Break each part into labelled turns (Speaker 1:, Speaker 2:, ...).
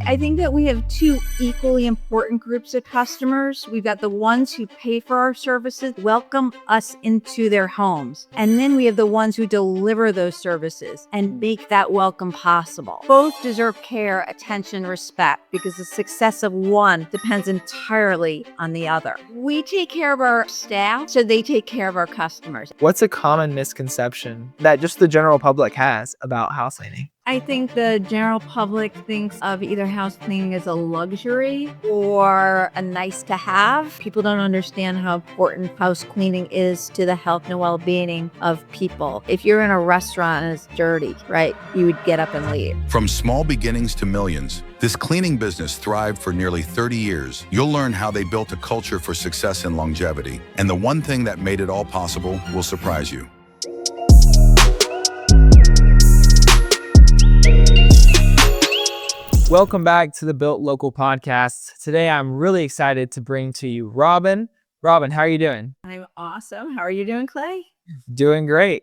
Speaker 1: I think that we have two equally important groups of customers. We've got the ones who pay for our services, welcome us into their homes. And then we have the ones who deliver those services and make that welcome possible. Both deserve care, attention, respect, because the success of one depends entirely on the other. We take care of our staff, so they take care of our customers.
Speaker 2: What's a common misconception that just the general public has about house cleaning?
Speaker 1: I think the general public thinks of either house cleaning as a luxury or a nice to have. People don't understand how important house cleaning is to the health and well-being of people. If you're in a restaurant and it's dirty, right, you would get up and leave.
Speaker 3: From small beginnings to millions, this cleaning business thrived for nearly 30 years. You'll learn how they built a culture for success and longevity. And the one thing that made it all possible will surprise you.
Speaker 2: Welcome back to the Built Local podcast. Today, I'm really excited to bring to you Robin. Robin, how are you doing?
Speaker 1: I'm awesome. How are you doing, Clay?
Speaker 2: Doing great.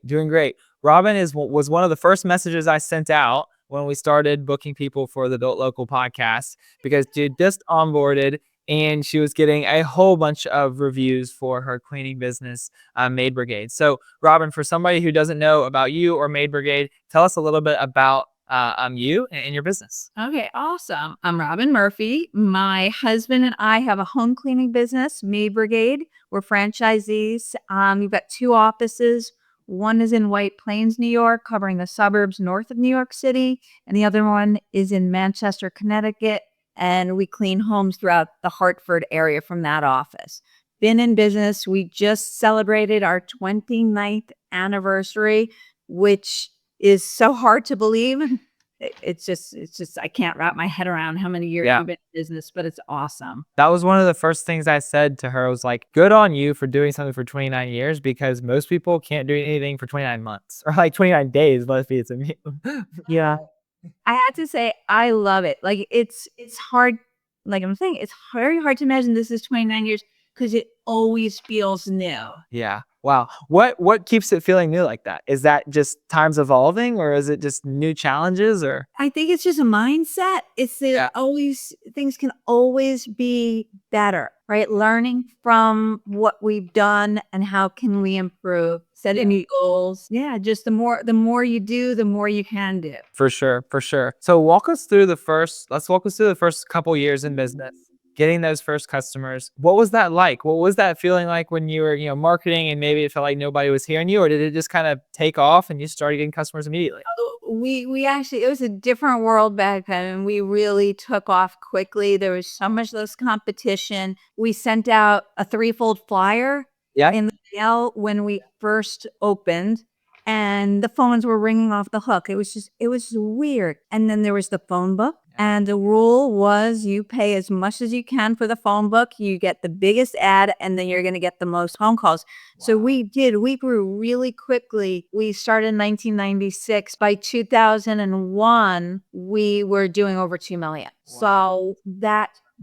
Speaker 2: Robin was one of the first messages I sent out when we started booking people for the Built Local podcast because she just onboarded and she was getting a whole bunch of reviews for her cleaning business, Maid Brigade. So, Robin, for somebody who doesn't know about you or Maid Brigade, tell us a little bit about you and your business.
Speaker 1: Okay, awesome. I'm Robin Murphy. My husband and I have a home cleaning business, Maid Brigade. We're franchisees. We've got two offices. One is in White Plains, New York, covering the suburbs north of New York City. And the other one is in Manchester, Connecticut. And we clean homes throughout the Hartford area from that office. Been in business. We just celebrated our 29th anniversary, which is so hard to believe. It's just, I can't wrap my head around how many years we've been in business, but it's awesome.
Speaker 2: That was one of the first things I said to her. I was like, good on you for doing something for 29 years because most people can't do anything for 29 months or like 29 days. Let's be, it's
Speaker 1: Yeah. I had to say, I love it. Like it's hard. Like I'm saying, it's very hard to imagine this is 29 years because it always feels new.
Speaker 2: Yeah. Wow. What keeps it feeling new like that? Is that just times evolving or is it just new challenges or?
Speaker 1: I think it's just a mindset. It's always, things can always be better, right? Learning from what we've done and how can we improve, setting new goals. Yeah. Just the more you do, the more you can do.
Speaker 2: For sure. So let's walk us through the first couple years in business. Getting those first customers. What was that like? What was that feeling like when you were, marketing and maybe it felt like nobody was hearing you, or did it just kind of take off and you started getting customers immediately?
Speaker 1: We actually, it was a different world back then and we really took off quickly. There was so much less competition. We sent out a 3-fold flyer in the mail when we first opened. And the phones were ringing off the hook. It was weird. And then there was the phone book. And the rule was you pay as much as you can for the phone book. You get the biggest ad and then you're going to get the most phone calls. Wow. So we grew really quickly. We started in 1996. By 2001, we were doing over 2 million. Wow. So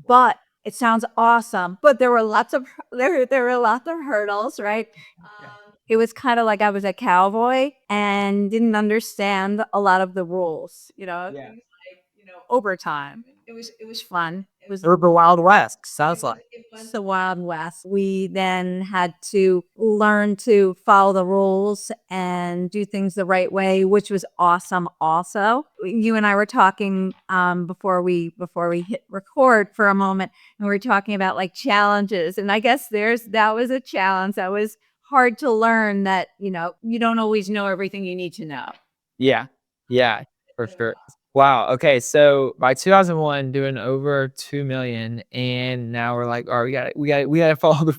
Speaker 1: but it sounds awesome. But there were lots of hurdles, right? It was kind of like I was a cowboy and didn't understand a lot of the rules, things like, overtime. It was fun. It was
Speaker 2: the Wild West, sounds like.
Speaker 1: It was the Wild West. We then had to learn to follow the rules and do things the right way, which was awesome also. You and I were talking before we hit record for a moment, and we were talking about like challenges. And I guess that was a challenge. That was hard to learn that, you don't always know everything you need to know.
Speaker 2: Yeah, for sure. Wow. Okay. So by 2001, doing over 2 million, and now we're like, all right, we got to follow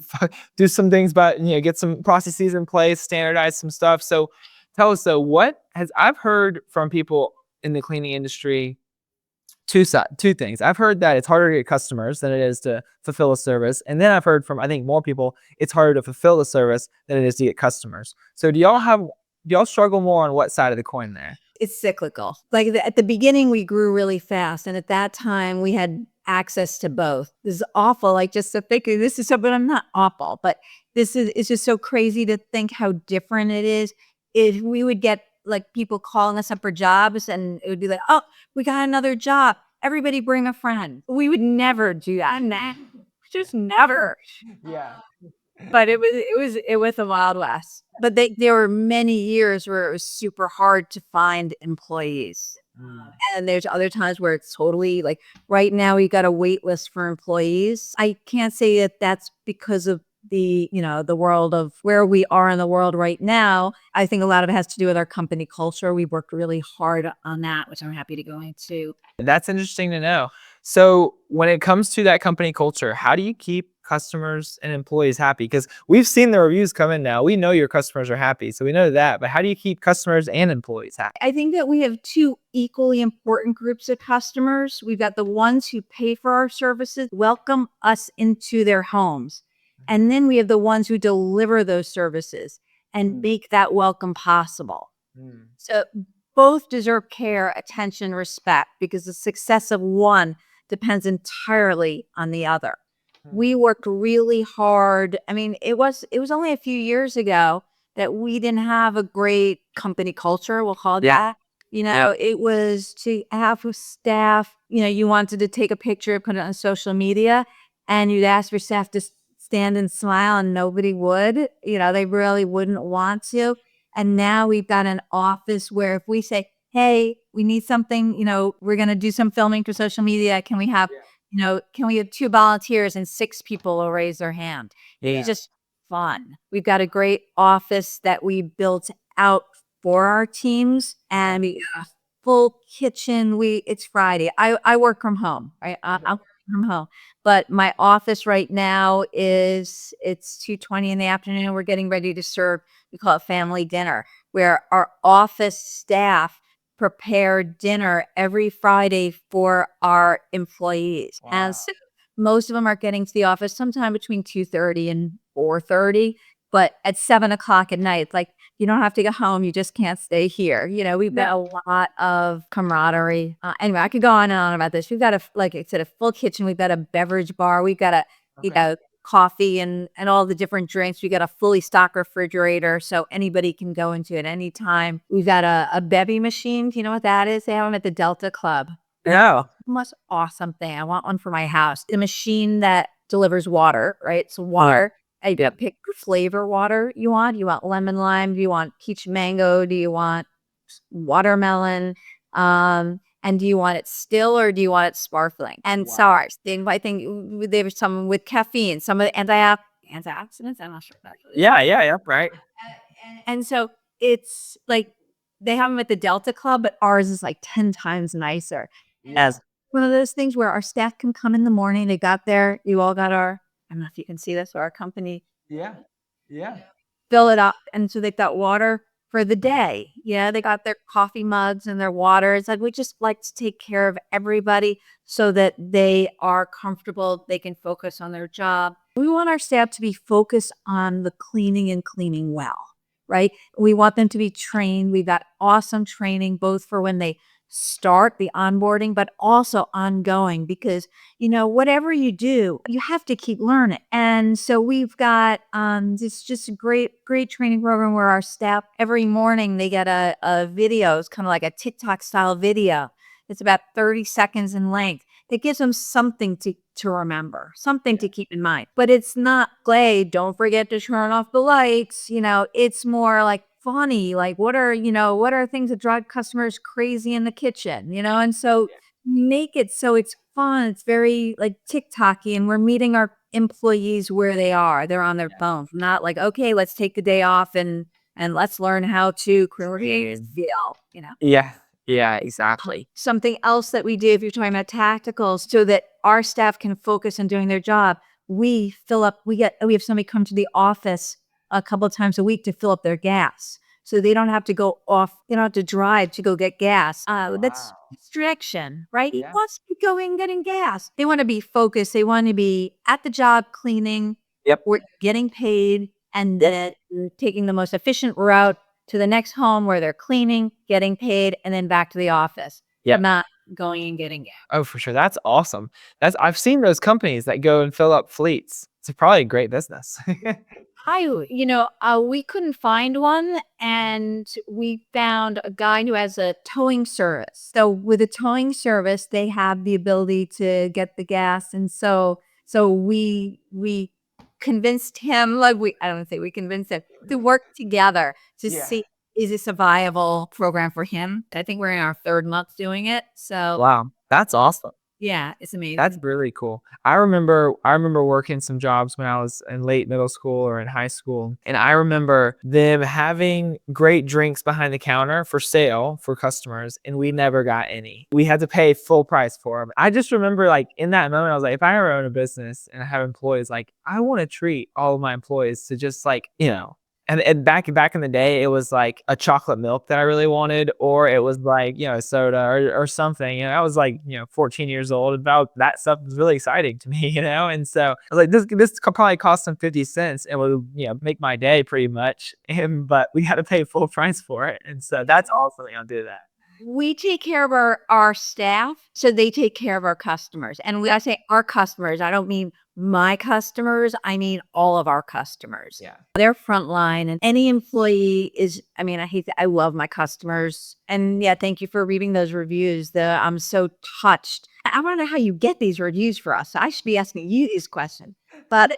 Speaker 2: do some things, but get some processes in place, standardize some stuff. So tell us though, I've heard from people in the cleaning industry, two things. I've heard that it's harder to get customers than it is to fulfill a service. And then I've heard from, I think, more people, it's harder to fulfill the service than it is to get customers. So do y'all struggle more on what side of the coin there?
Speaker 1: It's cyclical. Like at the beginning, we grew really fast. And at that time, we had access to both. This is awful. Like just to think this is so, but I'm not awful. But it's just so crazy to think how different it is. If we would get like people calling us up for jobs and it would be like, oh, we got another job. everybody bring a friend. We would never do that. Nah, just never.
Speaker 2: Yeah.
Speaker 1: But it was a Wild West. But there were many years where it was super hard to find employees. And there's other times where it's totally like right now we got a wait list for employees. I can't say that that's because of the world of where we are in the world right now. I think a lot of it has to do with our company culture. We worked really hard on that, which I'm happy to go into.
Speaker 2: That's interesting to know. So when it comes to that company culture, how do you keep customers and employees happy? Because we've seen the reviews come in now. We know your customers are happy, so we know that. But how do you keep customers and employees happy?
Speaker 1: I think that we have two equally important groups of customers. We've got the ones who pay for our services, welcome us into their homes. And then we have the ones who deliver those services and make that welcome possible. So both deserve care, attention, respect, because the success of one depends entirely on the other. We worked really hard. I mean, it was only a few years ago that we didn't have a great company culture, we'll call it that. It was to have staff, you wanted to take a picture, put it on social media, and you'd ask your staff to stand and smile, and nobody would. They really wouldn't want to. And now we've got an office where if we say, hey, we need something, we're going to do some filming for social media. Can we have, can we have 2 volunteers, and 6 people will raise their hand? It's just fun. We've got a great office that we built out for our teams, and we got a full kitchen. It's Friday. I work from home, right? I'll work from home. But my office right now it's 2:20 in the afternoon. We're getting ready to serve, we call it family dinner, where our office staff prepare dinner every Friday for our employees. Wow. And so most of them are getting to the office sometime between 2:30 and 4:30. But at 7:00 at night, it's like, you don't have to go home. You just can't stay here. We've got a lot of camaraderie. Anyway, I could go on and on about this. We've got like I said, a full kitchen. We've got a beverage bar. We've got coffee and all the different drinks. We got a fully stocked refrigerator, so anybody can go into it anytime. We've got a bevy machine. Do you know what that is? They have them at the Delta Club.
Speaker 2: No.
Speaker 1: Most awesome thing. I want one for my house. A machine that delivers water, right? So water. I pick your flavor water you want. You want lemon lime? Do you want peach mango? Do you want watermelon? And do you want it still or do you want it sparkling? And SARS. I think there's some with caffeine, some of the antioxidants. I'm not sure about that.
Speaker 2: Yeah, right.
Speaker 1: And so it's like they have them at the Delta Club, but ours is like 10 times nicer.
Speaker 2: Yes.
Speaker 1: One of those things where our staff can come in the morning. They got there. You all got I don't know if you can see this, or our company.
Speaker 2: Yeah.
Speaker 1: Fill it up. And so they've got water for the day. They got their coffee mugs and their water. It's like, we just like to take care of everybody so that they are comfortable. They can focus on their job. We want our staff to be focused on the cleaning and cleaning well, right? We want them to be trained. We've got awesome training, both for when they start the onboarding, but also ongoing, because whatever you do, you have to keep learning. And so we've got it's just a great training program where our staff every morning they get a video. It's kind of like a TikTok style video. It's about 30 seconds in length. That gives them something to remember, something to keep in mind. But it's not, Glade, don't forget to turn off the lights. It's more like funny, like what are things that drive customers crazy in the kitchen, and so make it so it's fun. It's very like TikTok-y, and we're meeting our employees where they are. They're on their phones, not like, okay, let's take the day off and let's learn how to create a video.
Speaker 2: Yeah, exactly.
Speaker 1: Something else that we do, if you're talking about tacticals, so that our staff can focus on doing their job, we have somebody come to the office a couple of times a week to fill up their gas. So they don't have to go off, they don't have to drive to go get gas. That's distraction, right? He wants to be going getting gas. They want to be focused. They want to be at the job cleaning, or getting paid, and then taking the most efficient route to the next home where they're cleaning, getting paid, and then back to the office. Not going and getting gas.
Speaker 2: Oh, for sure. That's awesome. I've seen those companies that go and fill up fleets. It's probably a great business.
Speaker 1: We couldn't find one, and we found a guy who has a towing service. So with a towing service, they have the ability to get the gas, and so we convinced him, like I don't say we convinced him to work together to see, is this a viable program for him? I think we're in our 3rd month doing it. So
Speaker 2: Wow, that's awesome.
Speaker 1: yeah, it's amazing.
Speaker 2: That's really cool. I remember working some jobs when I was in late middle school or in high school, and I remember them having great drinks behind the counter for sale for customers, and we never got any. We had to pay full price for them. I just remember, like, in that moment, I was like, if I ever own a business and I have employees, like, I want to treat all of my employees to just, like, and back in the day, it was like a chocolate milk that I really wanted, or it was like, a soda or something. I was like, 14 years old. About that stuff was really exciting to me, And so I was like, this could probably cost them 50 cents and would, make my day pretty much. But we had to pay full price for it. And so that's awesome. I'll do that.
Speaker 1: We take care of our staff, so they take care of our customers. And when I say our customers, I don't mean my customers, I mean all of our customers.
Speaker 2: Yeah.
Speaker 1: They're frontline, and any employee is, I love my customers. And yeah, thank you for reading those reviews. I'm so touched. I want to know how you get these reviews for us. I should be asking you these questions. But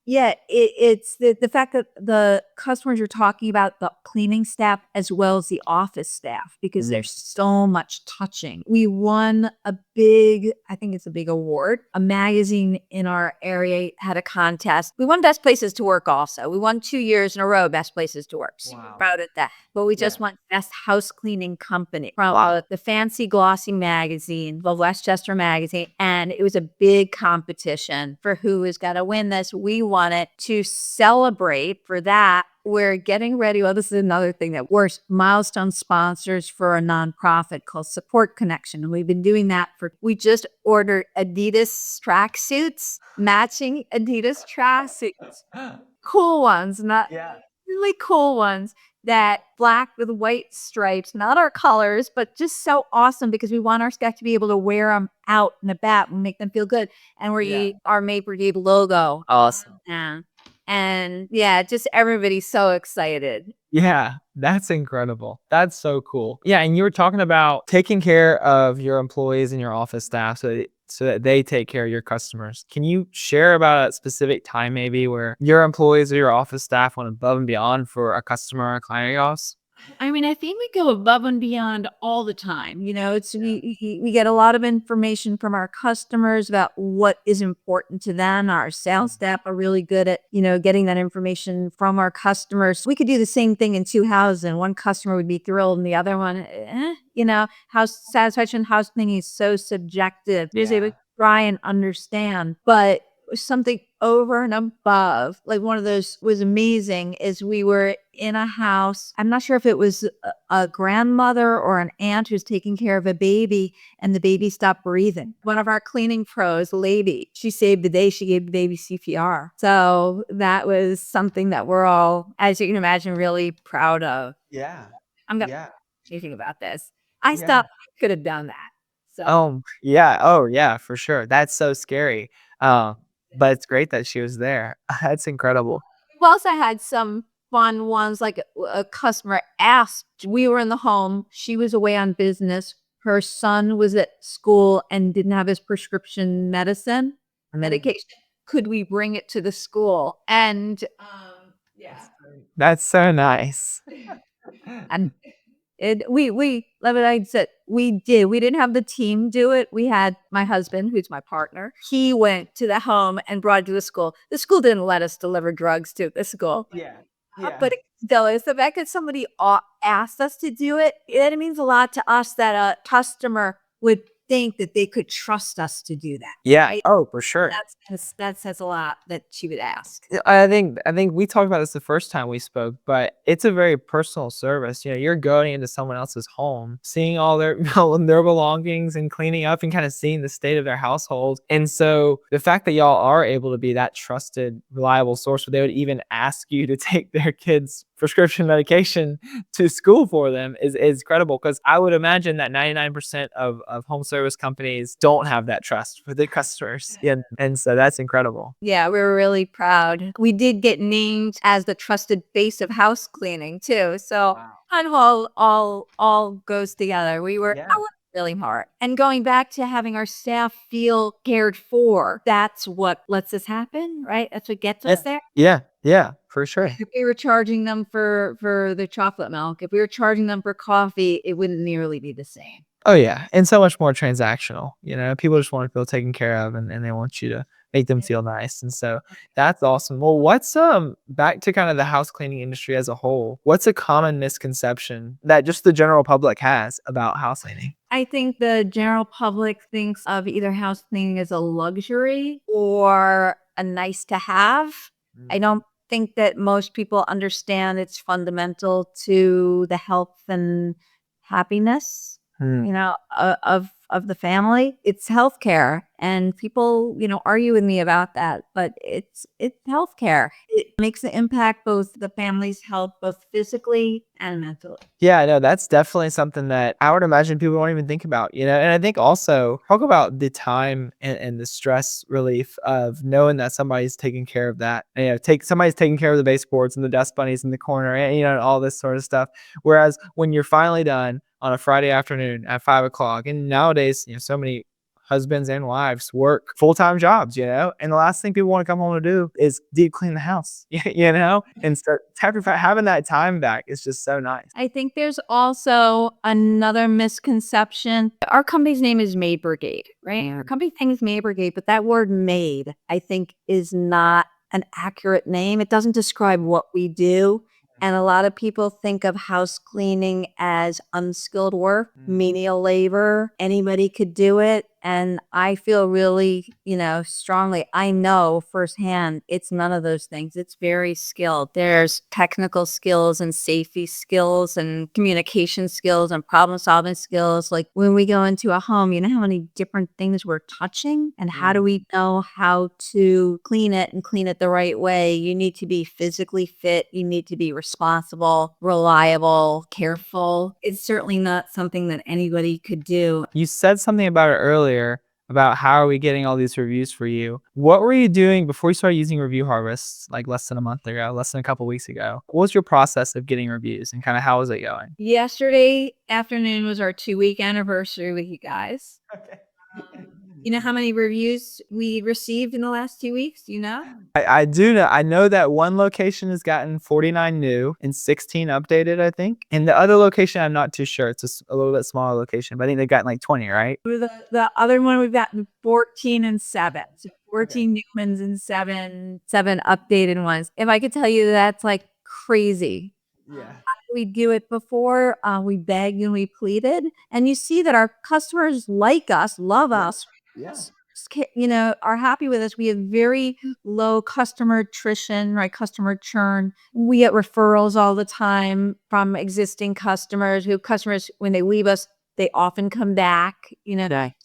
Speaker 1: yeah, it's the fact that the customers you're talking about, the cleaning staff as well as the office staff, because there's so much touching. We won a big, I think it's a big award. A magazine in our area had a contest. We won Best Places to Work also. We won 2 years in a row, Best Places to Work. Super proud of that. But we just won Best House Cleaning Company from the fancy glossy magazine, the Westchester magazine. And it was a big competition for who is going to win this. We won it. To celebrate for that, we're getting ready. Well, this is another thing that we're milestone sponsors for a nonprofit called Support Connection. And we've been doing that we just ordered Adidas tracksuits, matching Adidas tracksuits. Cool ones, not really cool ones, that black with white stripes, not our colors, but just so awesome because we want our staff to be able to wear them out and about and make them feel good. And we're our Maid Brigade logo.
Speaker 2: Awesome.
Speaker 1: And yeah, just everybody's so excited.
Speaker 2: Yeah, that's incredible. That's so cool. Yeah, and you were talking about taking care of your employees and your office staff so that they take care of your customers. Can you share about a specific time maybe where your employees or your office staff went above and beyond for a customer or a client of yours?
Speaker 1: I think we go above and beyond all the time. We get a lot of information from our customers about what is important to them. Our sales staff are really good at, getting that information from our customers. We could do the same thing in 2 houses, and one customer would be thrilled and the other one, house satisfaction, house cleaning is so subjective. Just able to try and understand, but something over and above, like one of those was amazing, is we were in a house. I'm not sure if it was a grandmother or an aunt who's taking care of a baby, and the baby stopped breathing. One of our cleaning pros, lady, she saved the day. She gave the baby CPR. So that was something that we're all, as you can imagine, really proud of.
Speaker 2: Yeah.
Speaker 1: I'm going to say anything about this. I thought I could have done that. So.
Speaker 2: Oh, yeah. Oh, yeah, for sure. That's so scary. But it's great that she was there. That's incredible.
Speaker 1: We also had some fun ones, like a customer asked, we were in the home, she was away on business, her son was at school and didn't have his prescription medication. Could we bring it to the school? And
Speaker 2: That's so nice.
Speaker 1: and we said we did. We didn't have the team do it. We had my husband, who's my partner. He went to the home and brought it to the school. The school didn't let us deliver drugs to the school. But still, it's the fact that somebody asked us to do it. It means a lot to us that a customer would think that they could trust us to do that.
Speaker 2: Yeah.
Speaker 1: Right?
Speaker 2: Oh, for sure.
Speaker 1: That says a lot that she would ask.
Speaker 2: I think we talked about this the first time we spoke, but it's a very personal service. You're going into someone else's home, seeing all their their belongings and cleaning up and kind of seeing the state of their household. And so the fact that y'all are able to be that trusted, reliable source where they would even ask you to take their kids' prescription medication to school for them is credible, because I would imagine that 99% of home service service companies don't have that trust for the customers. And so that's incredible.
Speaker 1: Yeah, we were really proud. We did get named as the trusted face of house cleaning too. So kind of all goes together. We were I worked really hard. And going back to having our staff feel cared for, that's what lets this happen, right? That's what gets us there.
Speaker 2: Yeah, for sure.
Speaker 1: If we were charging them for the chocolate milk, if we were charging them for coffee, it wouldn't nearly be the same.
Speaker 2: Oh yeah, and so much more transactional. People just want to feel taken care of, and they want you to make them feel nice, and so that's awesome. Well, what's back to kind of the house cleaning industry as a whole? What's a common misconception that just the general public has about house cleaning?
Speaker 1: I think the general public thinks of either house cleaning as a luxury or a nice to have. I don't think that most people understand it's fundamental to the health and happiness, of the family. It's healthcare, and people, argue with me about that, but it's healthcare. It makes an impact both the family's health, both physically and mentally.
Speaker 2: Yeah, I know that's definitely something that I would imagine people won't even think about, and I think also talk about the time and the stress relief of knowing that somebody's taking care of that. Somebody's taking care of the baseboards and the dust bunnies in the corner, and all this sort of stuff. Whereas when you're finally done on a Friday afternoon at 5 o'clock, and nowadays, so many husbands and wives work full-time jobs, and the last thing people want to come home to do is deep clean the house, and start having that time back is just so nice.
Speaker 1: I think there's also another misconception. Our company's name is Maid Brigade, right? Our company's name is Maid Brigade, but that word maid, I think, is not an accurate name. It doesn't describe what we do. And a lot of people think of house cleaning as unskilled work, menial labor. Anybody could do it. And I feel really, strongly, I know firsthand, it's none of those things. It's very skilled. There's technical skills and safety skills and communication skills and problem solving skills. Like when we go into a home, you know how many different things we're touching, and how do we know how to clean it and clean it the right way? You need to be physically fit. You need to be responsible, reliable, careful. It's certainly not something that anybody could do.
Speaker 2: You said something about it earlier about how are we getting all these reviews for you. What were you doing before you started using Review Harvest, like less than a month ago, less than a couple weeks ago? What was your process of getting reviews, and kind of how was it going?
Speaker 1: Yesterday afternoon was our 2-week anniversary with you guys.
Speaker 2: Okay.
Speaker 1: You know how many reviews we received in the last 2 weeks? Do you know?
Speaker 2: I do know. I know that one location has gotten 49 new and 16 updated, I think. And the other location, I'm not too sure. It's a little bit smaller location, but I think they've gotten like 20, right?
Speaker 1: The other one, we've gotten 14 and 7. So 14 new ones and seven updated ones. If I could tell you, that's like crazy.
Speaker 2: Yeah.
Speaker 1: We do it before. We begged and we pleaded. And you see that our customers like us, love us.
Speaker 2: Yeah.
Speaker 1: Are happy with us. We have very low customer attrition, right? Customer churn. We get referrals all the time from existing customers when they leave us, they often come back,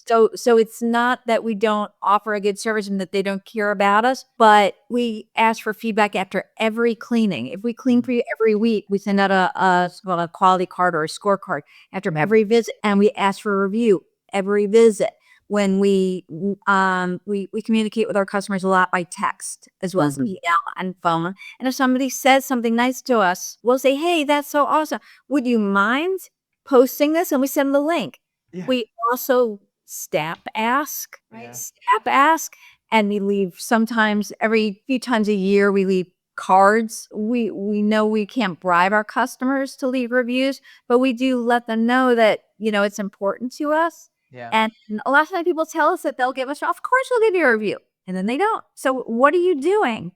Speaker 1: So it's not that we don't offer a good service and that they don't care about us, but we ask for feedback after every cleaning. If we clean for you every week, we send out a quality card or a scorecard after every visit, and we ask for a review every visit. When we communicate with our customers a lot by text as well as email and phone. And if somebody says something nice to us, we'll say, "Hey, that's so awesome. Would you mind posting this?" And we send the link.
Speaker 2: Yeah.
Speaker 1: We also staff ask, right?
Speaker 2: Yeah.
Speaker 1: Staff ask, and we leave sometimes every few times a year, we leave cards. We know we can't bribe our customers to leave reviews, but we do let them know that, it's important to us.
Speaker 2: Yeah.
Speaker 1: And a lot of times people tell us that they'll give us, of course we'll give you a review. And then they don't. So what are you doing?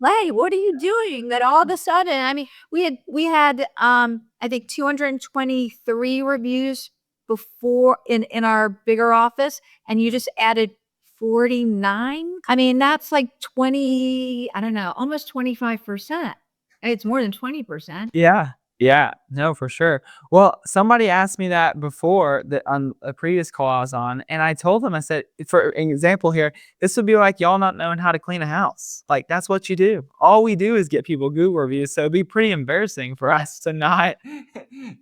Speaker 1: Hey, what are you doing that all of a sudden, I mean, we had I think 223 reviews before in our bigger office, and you just added 49. I mean, that's like 20, I don't know, almost 25%. It's more than 20%.
Speaker 2: Yeah. Yeah, no, for sure. Well, somebody asked me that before that on a previous call I was on, and I told them, I said, for an example here, this would be like y'all not knowing how to clean a house. Like that's what you do. All we do is get people Google reviews. So it'd be pretty embarrassing for us to not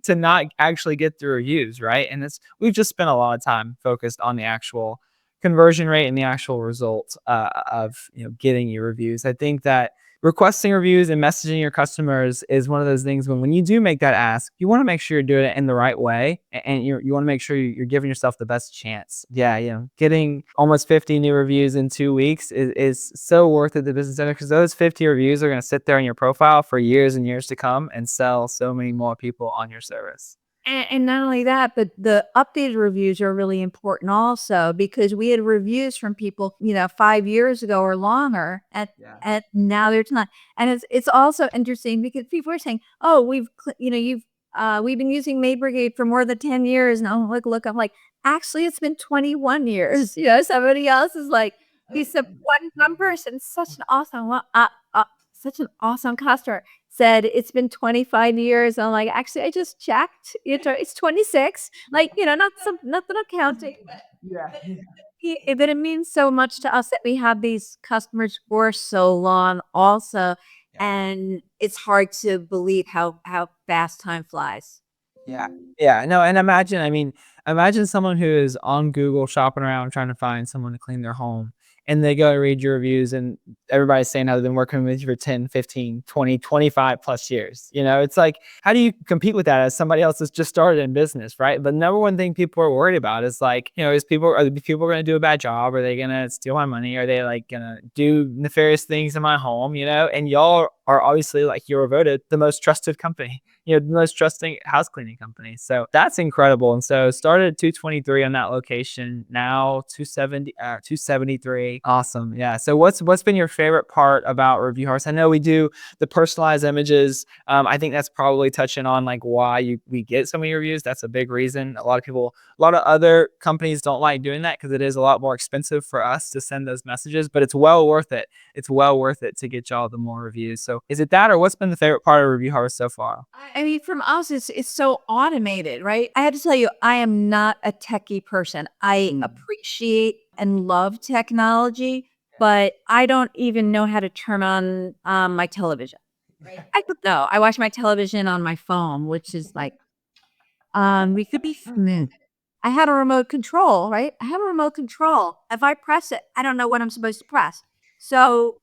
Speaker 2: to not actually get the reviews, right? And it's we've just spent a lot of time focused on the actual conversion rate and the actual results of getting your reviews. I think that requesting reviews and messaging your customers is one of those things when you do make that ask, you want to make sure you're doing it in the right way and you want to make sure you're giving yourself the best chance. Yeah, getting almost 50 new reviews in 2 weeks is so worth it, the business owner, because those 50 reviews are going to sit there in your profile for years and years to come and sell so many more people on your service.
Speaker 1: And not only that, but the updated reviews are really important also because we had reviews from people, 5 years ago or longer, and now they're not. And it's also interesting because people are saying, "Oh, we've been using Maid Brigade for more than 10 years." And I'm like, look, I'm like, actually, it's been 21 years. Somebody else is like, he said one person, such an awesome customer said it's been 25 years. I'm like, actually, I just checked. It's 26. Like, nothing accounting.
Speaker 2: Yeah.
Speaker 1: But it means so much to us that we have these customers for so long also. And it's hard to believe how fast time flies.
Speaker 2: Yeah. Yeah. No, and imagine someone who is on Google shopping around trying to find someone to clean their home. And they go to read your reviews and everybody's saying how they've been working with you for 10, 15, 20, 25 plus years. It's like, how do you compete with that as somebody else that's just started in business, right? But number one thing people are worried about is like, are the people going to do a bad job? Are they going to steal my money? Are they like going to do nefarious things in my home? And y'all are obviously like, you're voted the most trusted company. The most trusting house cleaning company. So that's incredible. And so started at 223 on that location, now 273. Awesome. Yeah. So what's been your favorite part about Review Harvest? I know we do the personalized images. I think that's probably touching on like why we get so many reviews. That's a big reason. A lot of other companies don't like doing that because it is a lot more expensive for us to send those messages, but it's well worth it. It's well worth it to get y'all the more reviews. So is it that or what's been the favorite part of Review Harvest so far?
Speaker 1: I mean, from us, it's so automated, right? I had to tell you, I am not a techie person. I appreciate and love technology, but I don't even know how to turn on my television. Right? I don't know. I watch my television on my phone, which is like, we could be. I had a remote control, right? I have a remote control. If I press it, I don't know what I'm supposed to press. So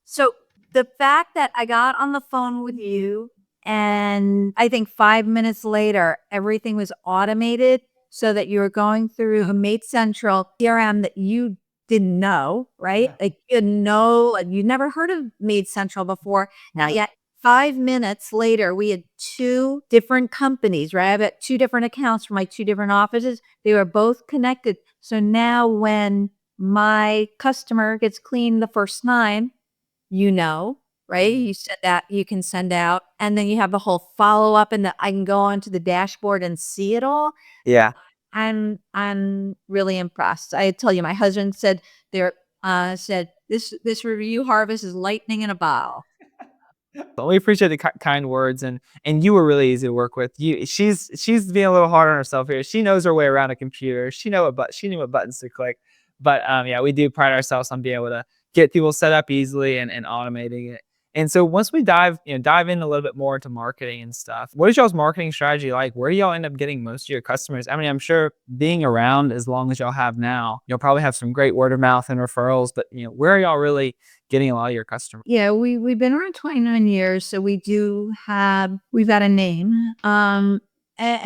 Speaker 1: the fact that I got on the phone with you and I think 5 minutes later, everything was automated so that you were going through a Made Central CRM that you didn't know, right? Like you never heard of Made Central before. Now, yet 5 minutes later, we had two different companies, right? I have two different accounts from my two different offices. They were both connected. So now when my customer gets cleaned the first time, right? You can send out, and then you have the whole follow up, and I can go onto the dashboard and see it all.
Speaker 2: Yeah.
Speaker 1: I'm really impressed. I tell you, my husband said this Review Harvest is lightning in a bottle.
Speaker 2: But we appreciate the kind words, and you were really easy to work with. She's being a little hard on herself here. She knows her way around a computer. She knew what buttons to click. But yeah, we do pride ourselves on being able to get people set up easily and automating it. And so once we dive in a little bit more into marketing and stuff, what is y'all's marketing strategy like? Where do y'all end up getting most of your customers? I mean, I'm sure being around as long as y'all have now, you'll probably have some great word of mouth and referrals, but where are y'all really getting a lot of your customers?
Speaker 1: Yeah, we've been around 29 years, so we've got a name. And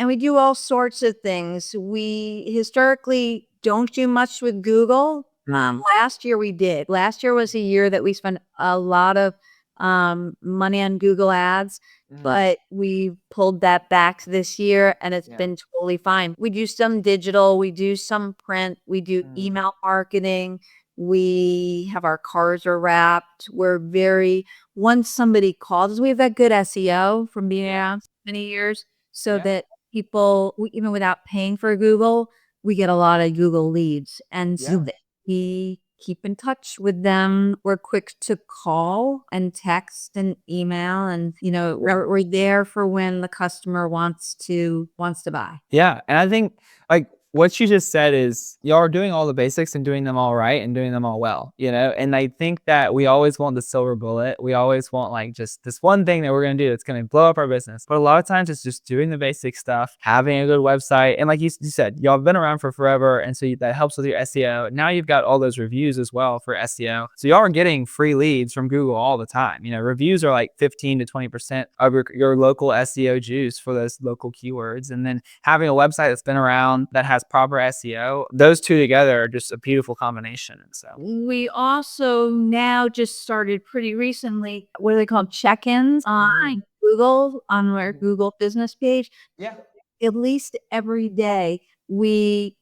Speaker 1: we do all sorts of things. We historically don't do much with Google. Last year we did. Last year was a year that we spent a lot of money on Google ads, but we pulled that back this year and it's been totally fine. We do some digital, we do some print, we do email marketing. We have our cars are wrapped. Once somebody calls us, we have that good SEO from being around so many years so that people, even without paying for Google, we get a lot of Google leads. And so that we keep in touch with them. We're quick to call and text and email, and we're there for when the customer wants to buy.
Speaker 2: Yeah, and I think like what you just said is y'all are doing all the basics and doing them all right and doing them all well, and I think that we always want the silver bullet. We always want like just this one thing that we're going to do that's going to blow up our business. But a lot of times it's just doing the basic stuff, having a good website. And like you said, y'all have been around for forever. And so that helps with your SEO. Now you've got all those reviews as well for SEO. So y'all are getting free leads from Google all the time. Reviews are like 15 to 20% of your local SEO juice for those local keywords. And then having a website that's been around that has proper SEO, those two together are just a beautiful combination. And so
Speaker 1: we also now just started pretty recently, what are they called? Check-ins on Google, on our Google business page.
Speaker 2: Yeah.
Speaker 1: At least every day,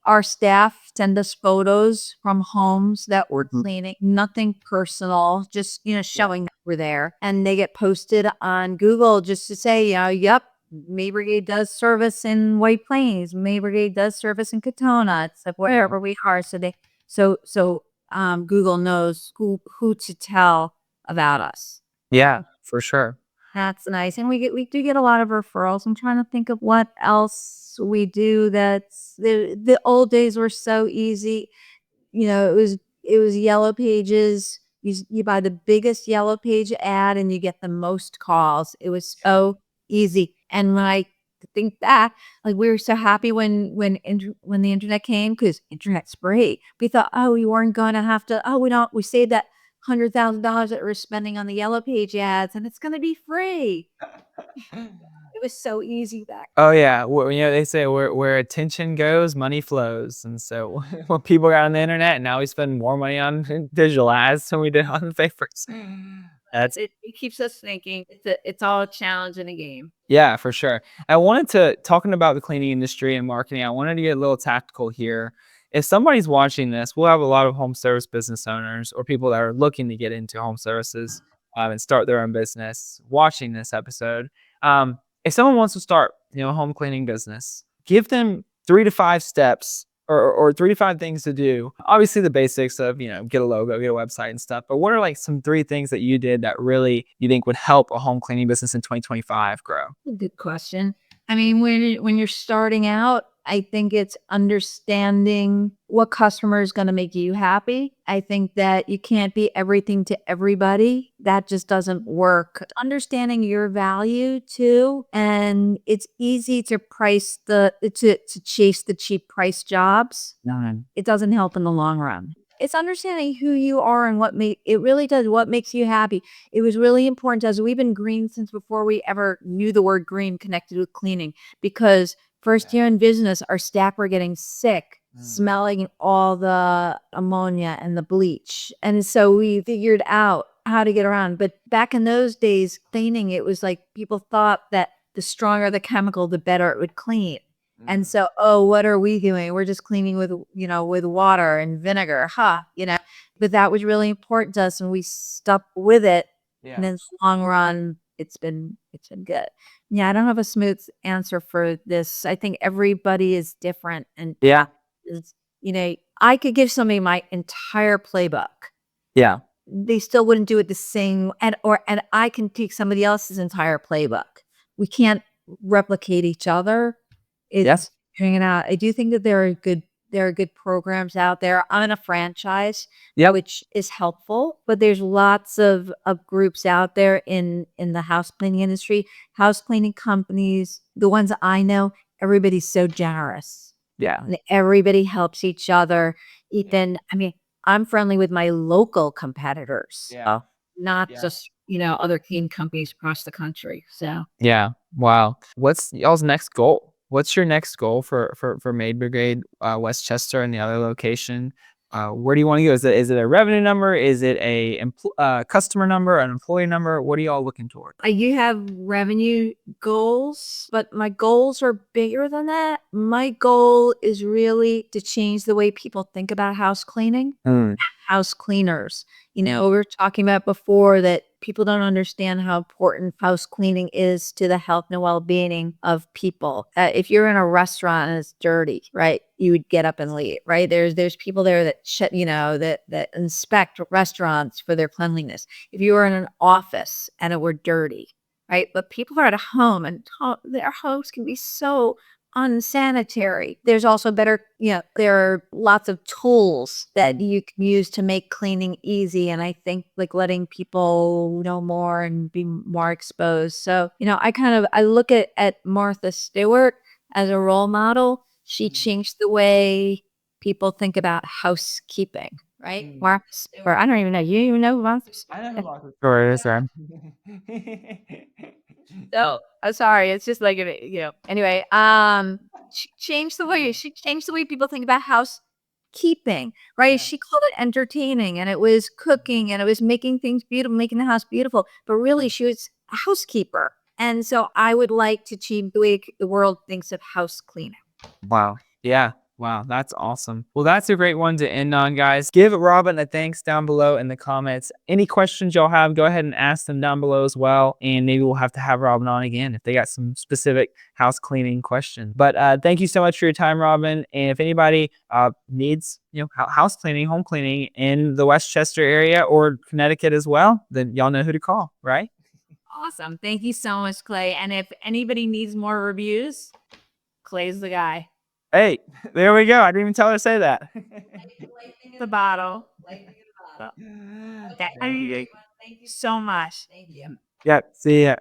Speaker 1: our staff send us photos from homes that we're cleaning, nothing personal, just, showing that we're there. And they get posted on Google just to say, yep, Maid Brigade does service in White Plains. Maid Brigade does service in Katona. It's like wherever we are. So Google knows who to tell about us.
Speaker 2: Yeah, for sure.
Speaker 1: That's nice. And we do get a lot of referrals. I'm trying to think of what else we do. That's the old days were so easy. It was Yellow Pages. You buy the biggest Yellow Page ad and you get the most calls. It was so easy. And when I think that, like, we were so happy when the internet came, because internet's great. We thought, oh, we weren't going to have to. Oh, we saved that $100,000 that we're spending on the Yellow Page ads, and it's going to be free. It was so easy back.
Speaker 2: Oh yeah, well, they say where attention goes, money flows, and so when people got on the internet, now we spend more money on digital ads than we did on the papers.
Speaker 1: It keeps us thinking. It's all a challenge in a game.
Speaker 2: Yeah, for sure. I wanted to talking about the cleaning industry and marketing. I wanted to get a little tactical here. If somebody's watching this, we'll have a lot of home service business owners or people that are looking to get into home services and start their own business watching this episode. If someone wants to start, a home cleaning business, give them 3 to 5 steps or 3 to 5 things to do. Obviously the basics of, get a logo, get a website and stuff. But what are like some 3 things that you did that really you think would help a home cleaning business in 2025 grow?
Speaker 1: Good question. I mean, when you're starting out, I think it's understanding what customer is going to make you happy. I think that you can't be everything to everybody. That just doesn't work. Understanding your value too. And it's easy to to chase the cheap price jobs. It doesn't help in the long run. It's understanding who you are and what makes you happy. It was really important to us. We've been green since before we ever knew the word green connected with cleaning, because first year in business, our staff were getting sick, smelling all the ammonia and the bleach. And so we figured out how to get around. But back in those days, cleaning, it was like people thought that the stronger the chemical, the better it would clean. And so, what are we doing? We're just cleaning with water and vinegar, But that was really important to us, and we stuck with it. Yeah. And in the long run, it's been good. Yeah, I don't have a smooth answer for this. I think everybody is different, and I could give somebody my entire playbook. Yeah, they still wouldn't do it the same, and I can take somebody else's entire playbook. We can't replicate each other. It's figuring it out. I do think that there are good programs out there. I'm in a franchise, which is helpful, but there's lots of groups out there in the house cleaning industry, house cleaning companies. The ones that I know, everybody's so generous. Yeah. And everybody helps each other. Even, I'm friendly with my local competitors. Yeah. Not just, other cleaning companies across the country. So. Yeah.
Speaker 2: Wow. What's y'all's next goal? What's your next goal for Maid Brigade, Westchester, and the other location? Where do you want to go? Is it a revenue number? Is it a customer number, an employee number? What are you all looking toward?
Speaker 1: You have revenue goals, but my goals are bigger than that. My goal is really to change the way people think about house cleaning, house cleaners. We were talking about before that people don't understand how important house cleaning is to the health and well-being of people. If you're in a restaurant and it's dirty, right, you would get up and leave, right? There's people there that that inspect restaurants for their cleanliness. If you were in an office and it were dirty, right? But people are at home and their homes can be so unsanitary. There's also better, there are lots of tools that you can use to make cleaning easy. And I think like letting people know more and be more exposed. So, I look at Martha Stewart as a role model. She changed the way people think about housekeeping, right? Martha Stewart. I don't even know. You even know Martha Stewart?
Speaker 2: I know who Martha Stewart is, right?
Speaker 1: So, I'm sorry. It's just like, anyway, she changed the way people think about housekeeping, right? She called it entertaining and it was cooking and it was making things beautiful, making the house beautiful, but really she was a housekeeper. And so I would like to change the way the world thinks of house cleaning.
Speaker 2: Wow. Yeah. Wow. That's awesome. Well, that's a great one to end on, guys. Give Robin a thanks down below in the comments. Any questions y'all have, go ahead and ask them down below as well. And maybe we'll have to have Robin on again if they got some specific house cleaning questions. But thank you so much for your time, Robin. And if anybody needs, house cleaning, home cleaning in the Westchester area or Connecticut as well, then y'all know who to call, right?
Speaker 1: Awesome. Thank you so much, Clay. And if anybody needs more reviews, Clay's the guy.
Speaker 2: Hey, there we go. I didn't even tell her to say that.
Speaker 1: The bottle. Okay. Thank you so much. Thank you.
Speaker 2: Yep. See ya.